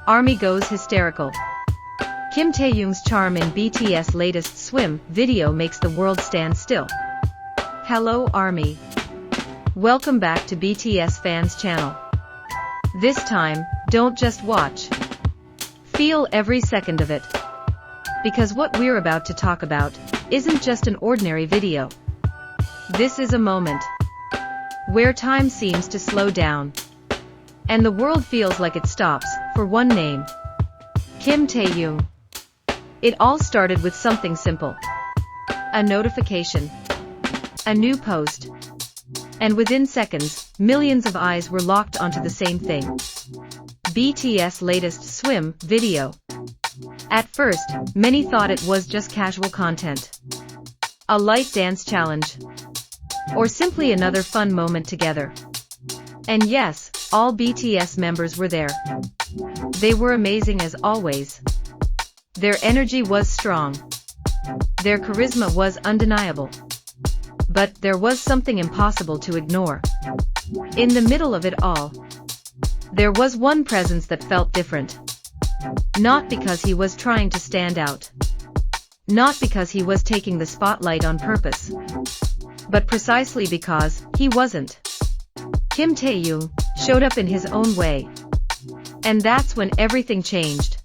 ARMY goes hysterical. Kim Taehyung's charm in BTS' latest Swim video makes the world stand still. Hello ARMY. Welcome back to BTS Fans Channel. This time, don't just watch. Feel every second of it. Because what we're about to talk about isn't just an ordinary video. This is a moment where time seems to slow down. And the world feels like it stops for one name. Kim Taehyung. It all started with something simple. A notification. A new post. And within seconds, millions of eyes were locked onto the same thing. BTS' latest Swim video. At first, many thought it was just casual content. A light dance challenge. Or simply another fun moment together. And yes, all BTS members were there. They were amazing as always. Their energy was strong. Their charisma was undeniable. But there was something impossible to ignore. In the middle of it all, there was one presence that felt different. Not because he was trying to stand out. Not because he was taking the spotlight on purpose. But precisely because he wasn't. Kim Taehyung showed up in his own way. And that's when everything changed.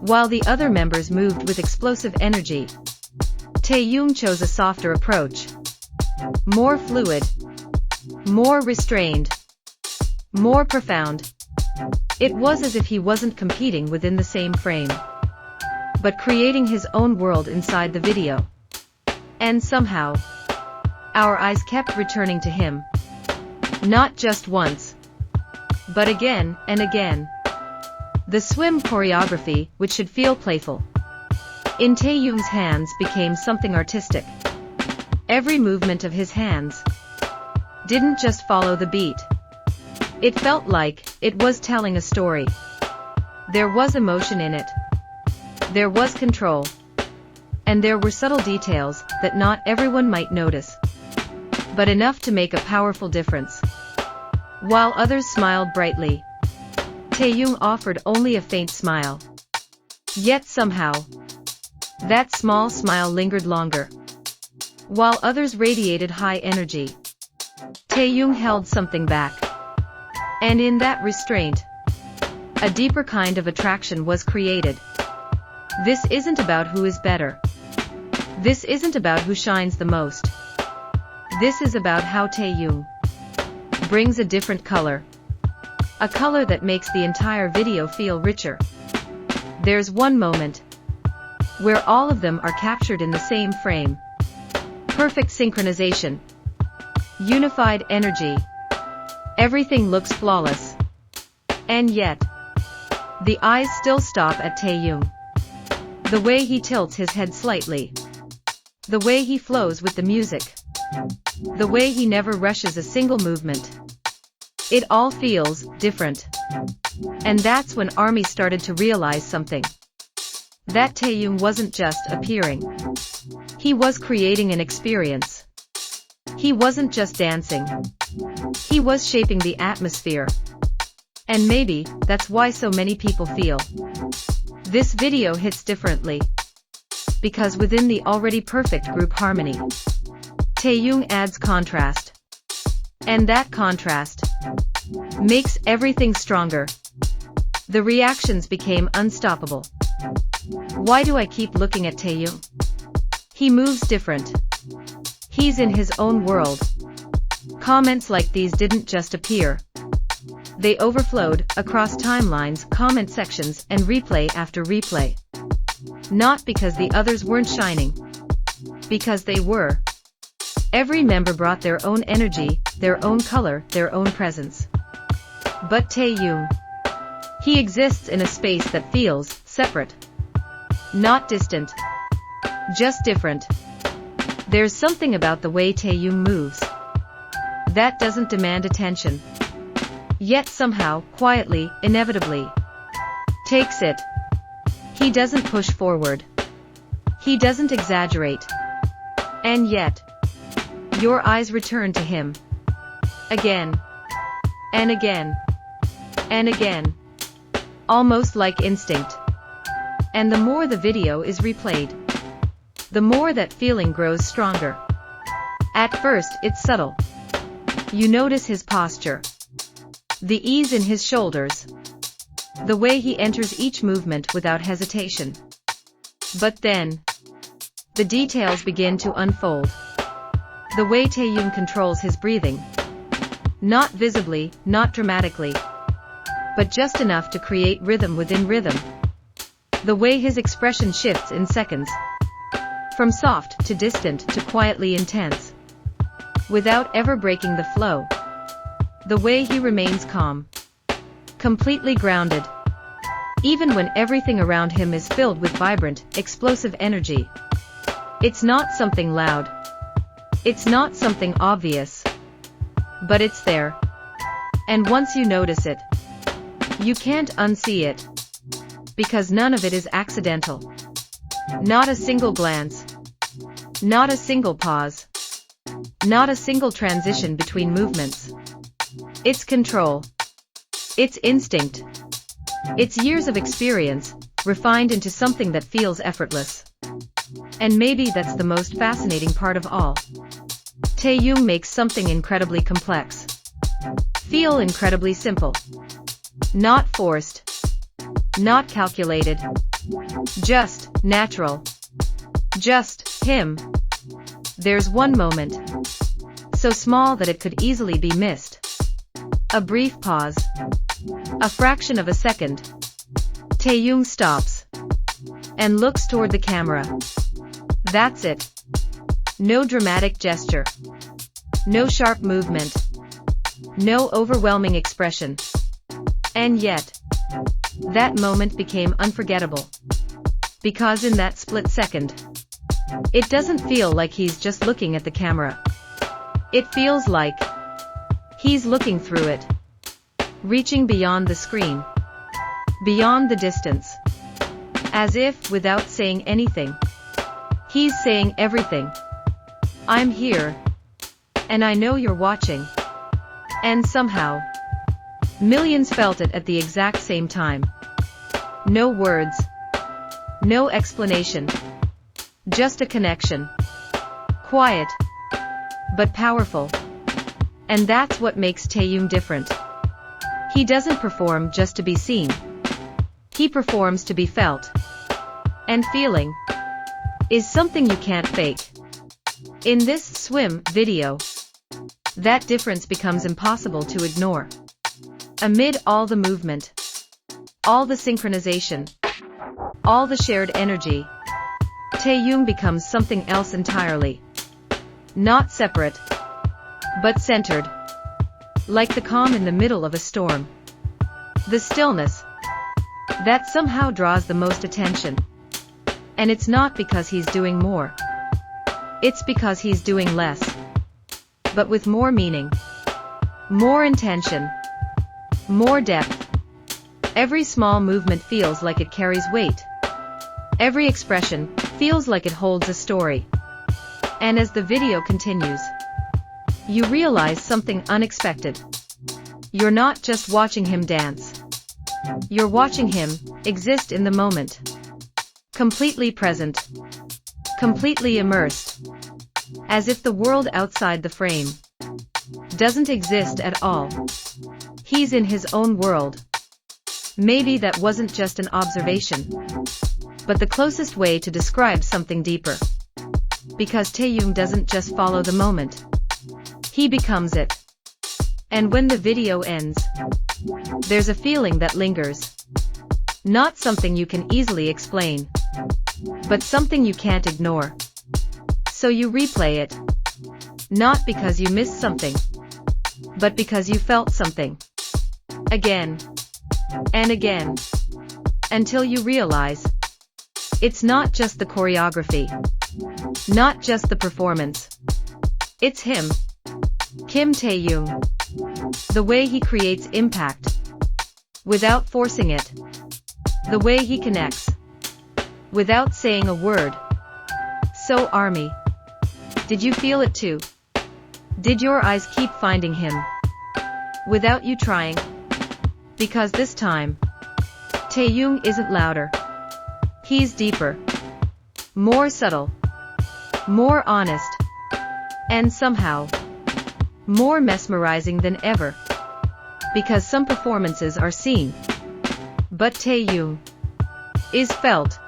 While the other members moved with explosive energy, Taehyung chose a softer approach. More fluid. More restrained. More profound. It was as if he wasn't competing within the same frame, but creating his own world inside the video. And somehow, our eyes kept returning to him. Not just once, but again and again. The swim choreography, which should feel playful, in Taehyung's hands became something artistic. Every movement of his hands didn't just follow the beat. It felt like it was telling a story. There was emotion in it. There was control. And there were subtle details that not everyone might notice, but enough to make a powerful difference. While others smiled brightly, Taehyung offered only a faint smile. Yet somehow, that small smile lingered longer. While others radiated high energy, Taehyung held something back. And in that restraint, a deeper kind of attraction was created. This isn't about who is better. This isn't about who shines the most. This is about how Taehyung brings a different color. A color that makes the entire video feel richer. There's one moment where all of them are captured in the same frame. Perfect synchronization. Unified energy. Everything looks flawless. And yet, the eyes still stop at Taehyung. The way he tilts his head slightly. The way he flows with the music. The way he never rushes a single movement. It all feels different. And that's when ARMY started to realize something. That Taehyung wasn't just appearing. He was creating an experience. He wasn't just dancing. He was shaping the atmosphere. And maybe that's why so many people feel this video hits differently. Because within the already perfect group harmony, Taehyung adds contrast. And that contrast makes everything stronger. The reactions became unstoppable. Why do I keep looking at Taehyung? He moves different. He's in his own world. Comments like these didn't just appear. They overflowed across timelines, comment sections, and replay after replay. Not because the others weren't shining. Because they were. Every member brought their own energy, their own color, their own presence. But Taehyung, he exists in a space that feels separate. Not distant. Just different. There's something about the way Taehyung moves that doesn't demand attention. Yet somehow, quietly, inevitably, takes it. He doesn't push forward. He doesn't exaggerate. And yet, your eyes return to him. Again. And again. And again. Almost like instinct. And the more the video is replayed, the more that feeling grows stronger. At first, it's subtle. You notice his posture, the ease in his shoulders, the way he enters each movement without hesitation. But then, the details begin to unfold. The way Taehyung controls his breathing. Not visibly, not dramatically, but just enough to create rhythm within rhythm. The way his expression shifts in seconds. From soft to distant to quietly intense. Without ever breaking the flow. The way he remains calm. Completely grounded. Even when everything around him is filled with vibrant, explosive energy. It's not something loud. It's not something obvious. But it's there. And once you notice it, you can't unsee it. Because none of it is accidental. Not a single glance. Not a single pause. Not a single transition between movements. It's control. It's instinct. It's years of experience, refined into something that feels effortless. And maybe that's the most fascinating part of all. Taehyung makes something incredibly complex feel incredibly simple. Not forced. Not calculated. Just natural. Just him. There's one moment, so small that it could easily be missed. A brief pause. A fraction of a second. Taehyung stops and looks toward the camera. That's it. No dramatic gesture. No sharp movement. No overwhelming expression. And yet, that moment became unforgettable. Because in that split second, it doesn't feel like he's just looking at the camera. It feels like he's looking through it. Reaching beyond the screen. Beyond the distance. As if, without saying anything, he's saying everything. I'm here. And I know you're watching. And somehow, millions felt it at the exact same time. No words. No explanation. Just a connection. Quiet. But powerful. And that's what makes Taehyung different. He doesn't perform just to be seen. He performs to be felt. And feeling is something you can't fake. In this swim video, that difference becomes impossible to ignore. Amid all the movement, all the synchronization, all the shared energy, Taehyung becomes something else entirely. Not separate, but centered. Like the calm in the middle of a storm. The stillness that somehow draws the most attention. And it's not because he's doing more. It's because he's doing less. But with more meaning. More intention. More depth. Every small movement feels like it carries weight. Every expression feels like it holds a story. And as the video continues, you realize something unexpected. You're not just watching him dance. You're watching him exist in the moment. Completely present. Completely immersed. As if the world outside the frame doesn't exist at all. He's in his own world. Maybe that wasn't just an observation, but the closest way to describe something deeper. Because Taehyung doesn't just follow the moment. He becomes it. And when the video ends, there's a feeling that lingers. Not something you can easily explain, but something you can't ignore. So you replay it. Not because you missed something, but because you felt something. Again. And again. Until you realize, it's not just the choreography. Not just the performance. It's him. Kim Taehyung. The way he creates impact. Without forcing it. The way he connects. Without saying a word. So ARMY. Did you feel it too? Did your eyes keep finding him? Without you trying? Because this time, Taehyung isn't louder. He's deeper. More subtle. More honest. And somehow, more mesmerizing than ever. Because some performances are seen, but Taehyung is felt.